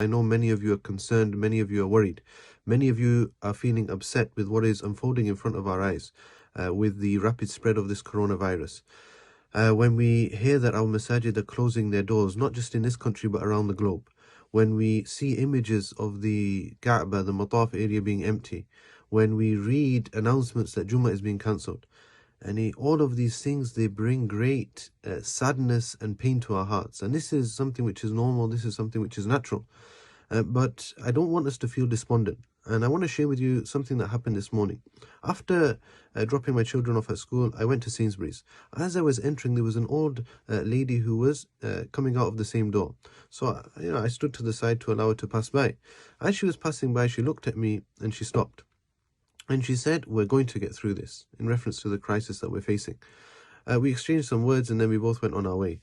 I know many of you are concerned, many of you are worried. Many of you are feeling upset with what is unfolding in front of our eyes with the rapid spread of this coronavirus. When we hear that our masajid are closing their doors, not just in this country but around the globe, when we see images of the Kaaba, the Mataf area being empty, when we read announcements that Jummah is being cancelled, and all of these things, they bring great sadness and pain to our hearts. And this is something which is normal, this is something which is natural. But I don't want us to feel despondent. And I want to share with you something that happened this morning. After dropping my children off at school, I went to Sainsbury's. As I was entering, there was an old lady who was coming out of the same door. So, I stood to the side to allow her to pass by. As she was passing by, she looked at me and she stopped. And she said, "We're going to get through this," in reference to the crisis that we're facing. We exchanged some words and then we both went on our way.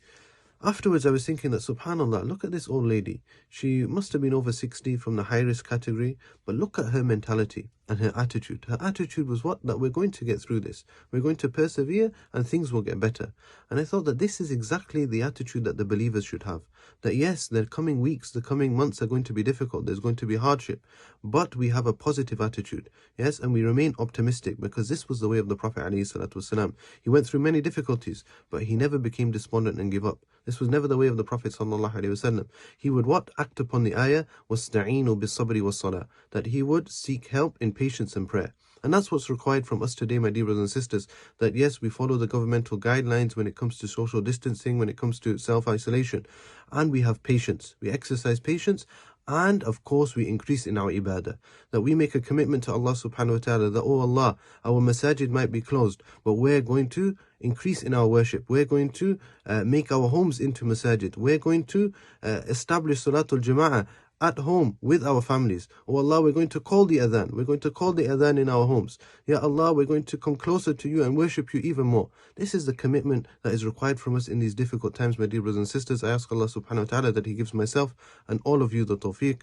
Afterwards, I was thinking that, subhanAllah, look at this old lady. She must have been over 60 from the high-risk category, but look at her mentality and her attitude. Her attitude was what? That we're going to get through this. We're going to persevere and things will get better. And I thought that this is exactly the attitude that the believers should have. That yes, the coming weeks, the coming months are going to be difficult. There's going to be hardship. But we have a positive attitude. Yes, and we remain optimistic because this was the way of the Prophet ﷺ. He went through many difficulties, but he never became despondent and give up. This was never the way of the Prophet ﷺ. He would what? Act upon the ayah, وَاسْتَعِينُوا بِالصَّبْرِ وَالصَّلَاةِ, that he would seek help in patience and prayer. And that's what's required from us today, my dear brothers and sisters, that yes, we follow the governmental guidelines when it comes to social distancing, when it comes to self-isolation, and we have patience. We exercise patience, and of course we increase in our ibadah. That we make a commitment to Allah subhanahu wa ta'ala that, oh Allah, our masajid might be closed, but we're going to increase in our worship. We're going to make our homes into masajid. We're going to establish Salatul Jama'ah at home with our families. Oh Allah, we're going to call the adhan. We're going to call the adhan in our homes. Ya Allah, we're going to come closer to you and worship you even more. This is the commitment that is required from us in these difficult times, my dear brothers and sisters. I ask Allah subhanahu wa ta'ala that He gives myself and all of you the tawfiq.